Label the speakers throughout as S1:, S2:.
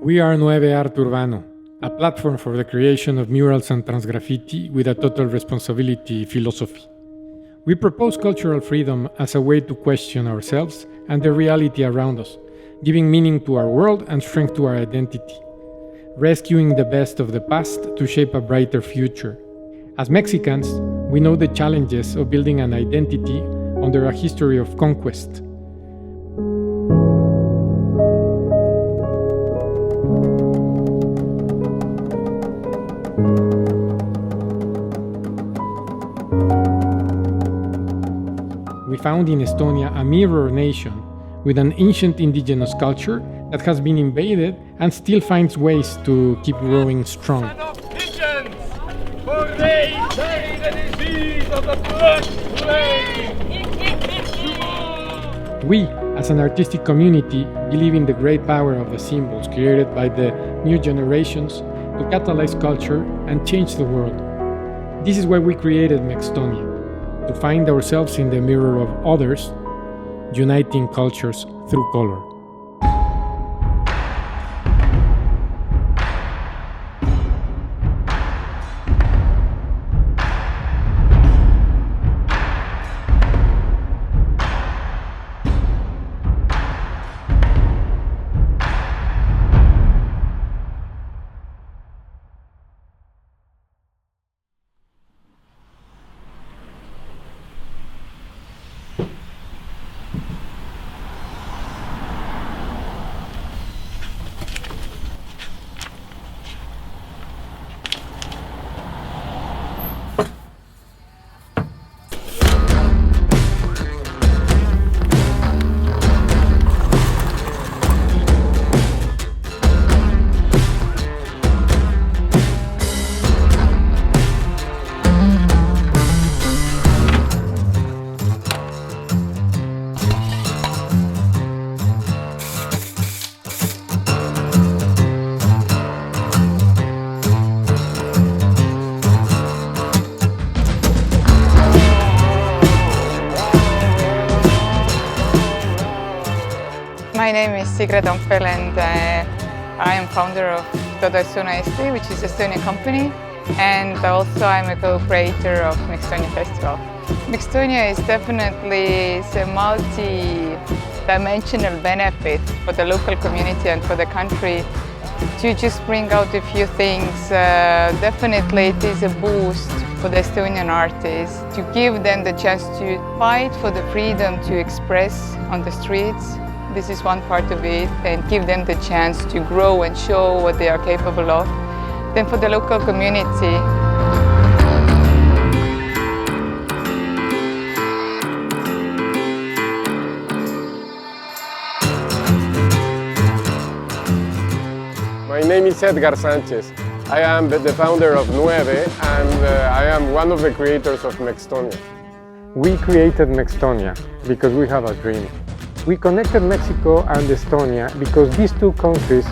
S1: We are Nueve, Arte, Urbano, a platform for the creation of murals and transgraffiti with a total responsibility philosophy. We propose cultural freedom as a way to question ourselves and the reality around us, giving meaning to our world and strength to our identity, rescuing the best of the past to shape a brighter future. As Mexicans, we know the challenges of building an identity under a history of conquest. We found in Estonia a mirror nation with an ancient indigenous culture that has been invaded and still finds ways to keep growing strong. We, as an artistic community, believe in the great power of the symbols created by the new generations to catalyze culture and change the world. This is why we created MEXTONIA, to find ourselves in the mirror of others, uniting cultures through color.
S2: My name is Sigre Tompel and I am founder of Arte, which is an Estonian company, and also I'm a co-creator of MEXTONIA Festival. MEXTONIA is definitely a multi-dimensional benefit for the local community and for the country. To just bring out a few things, definitely it is a boost for the Estonian artists, to give them the chance to fight for the freedom to express on the streets. This is one part of it, and give them the chance to grow and show what they are capable of. Then for the local community,
S3: My name is Edgar Sanchez. I am the founder of Nueve, and I am one of the creators of MEXTONIA.
S1: We created MEXTONIA because we have a dream. We connected Mexico and Estonia because these two countries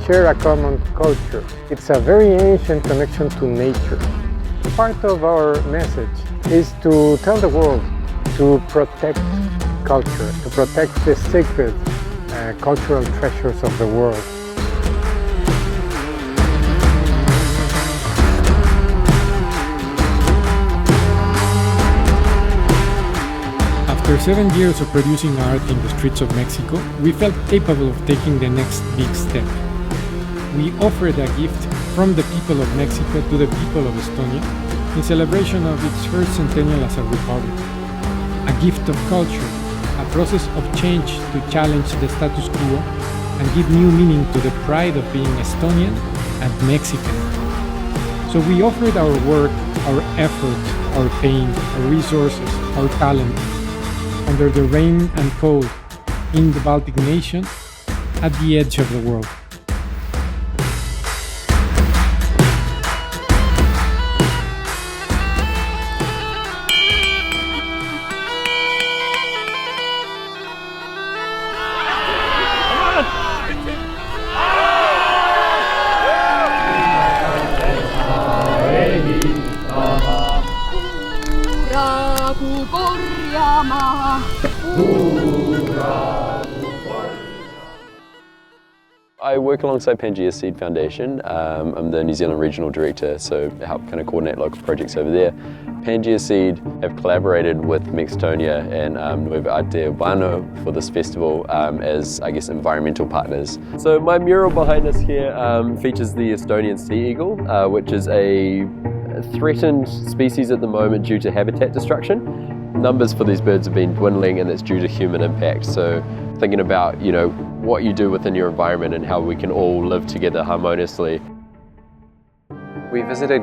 S1: share a common culture. It's a very ancient connection to nature. Part of our message is to tell the world to protect culture, to protect the sacred cultural treasures of the world. After 7 years of producing art in the streets of Mexico, we felt capable of taking the next big step. We offered a gift from the people of Mexico to the people of Estonia in celebration of its first centennial as a republic. A gift of culture, a process of change to challenge the status quo and give new meaning to the pride of being Estonian and Mexican. So we offered our work, our effort, our pain, our resources, our talent, under the rain and cold, in the Baltic nation, at the edge of the world.
S4: I work alongside Pangea Seed Foundation. I'm the New Zealand Regional Director, so I help kind of coordinate local projects over there. Pangea Seed have collaborated with MEXTONIA and Nueve, Arte, Urbano for this festival as, I guess, environmental partners. So my mural behind us here features the Estonian sea eagle, which is a threatened species at the moment due to habitat destruction. Numbers for these birds have been dwindling, and it's due to human impact. So thinking about, you know, what you do within your environment and how we can all live together harmoniously.
S5: We visited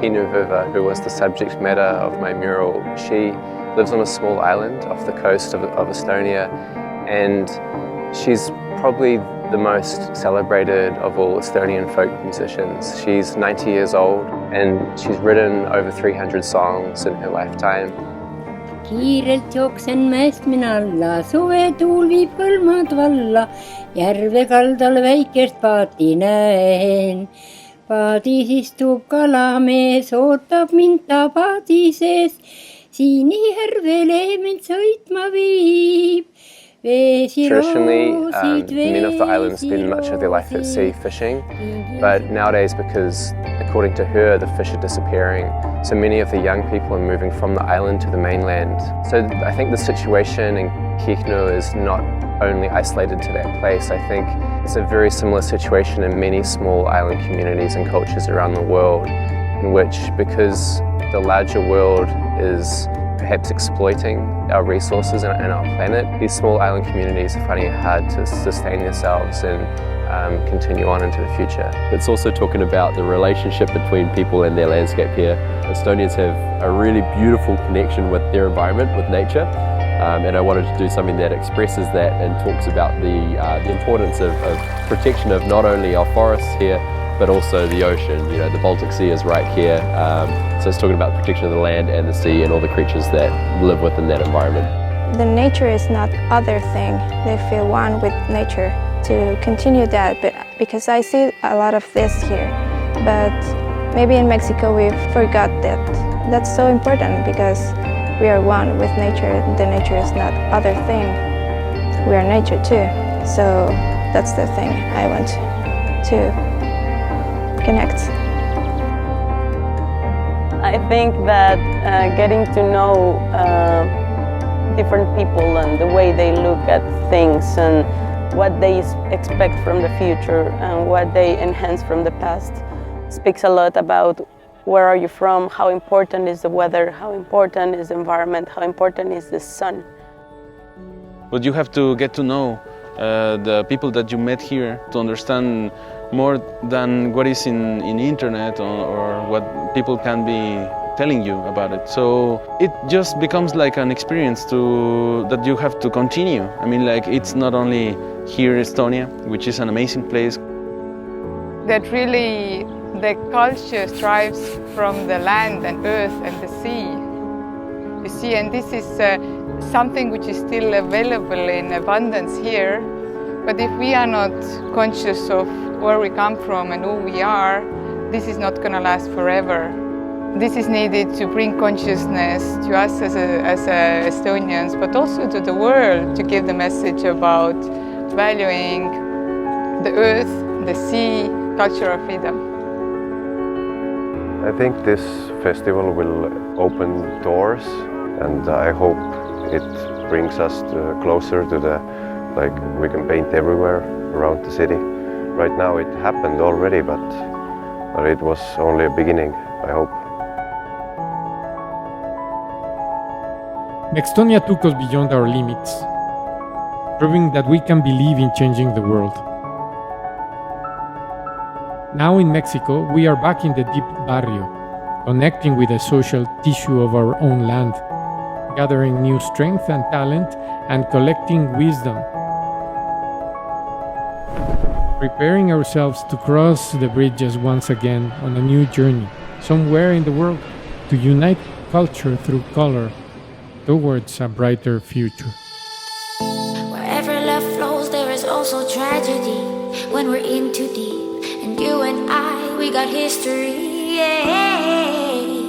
S5: Nueve, who was the subject matter of my mural. She lives on a small island off the coast of Estonia, and she's probably the most celebrated of all Estonian folk musicians. She's 90 years old, and she's written over 300 songs in her lifetime.
S6: Kiirelt jooksen mäest mina alla, suvetuul viib hõlmad valla, järve kaldal väikest paati näen. Paadis istub kalamees, ootab mind ta paadi sees, Sinijärvele mind sõitma viib.
S5: Traditionally, men of the island spend much of their life at sea fishing, but nowadays, because according to her, the fish are disappearing, so many of the young people are moving from the island to the mainland. So I think the situation in Kihnu is not only isolated to that place. I think it's a very similar situation in many small island communities and cultures around the world, in which, because the larger world is perhaps exploiting our resources and our planet, these small island communities are finding it hard to sustain themselves and continue on into the future.
S4: It's also talking about the relationship between people and their landscape here. Estonians have a really beautiful connection with their environment, with nature, and I wanted to do something that expresses that and talks about the importance of protection of not only our forests here, but also the ocean. You know, the Baltic Sea is right here, so it's talking about protection of the land and the sea and all the creatures that live within that environment.
S7: The nature is not other thing. They feel one with nature. To continue that, but because I see a lot of this here, but maybe in Mexico we forgot that. That's so important because we are one with nature. The nature is not other thing. We are nature too. So that's the thing I want to connect.
S8: I think that getting to know different people and the way they look at things and what they expect from the future and what they enhance from the past speaks a lot about where are you from, how important is the weather, how important is the environment, how important is the sun.
S9: But you have to get to know the people that you met here to understand more than what is in internet or what people can be telling you about it. So it just becomes like an experience that you have to continue. I mean, like, it's not only here in Estonia, which is an amazing place.
S2: That really the culture strives from the land and earth and the sea. You see, and this is something which is still available in abundance here. But if we are not conscious of where we come from and who we are, this is not going to last forever. This is needed to bring consciousness to us as Estonians, but also to the world, to give the message about valuing the earth, the sea, cultural freedom.
S3: I think this festival will open doors, and I hope it brings us closer to we can paint everywhere around the city. Right now it happened already, but it was only a beginning, I hope.
S1: MEXTONIA took us beyond our limits, proving that we can believe in changing the world. Now in Mexico, we are back in the deep barrio, connecting with the social tissue of our own land, gathering new strength and talent, and collecting wisdom. Preparing ourselves to cross the bridges once again on a new journey, somewhere in the world, to unite culture through color, towards a brighter future.
S10: Wherever love flows, there is also tragedy when we're in too deep. And you and I, we got history. Yeah.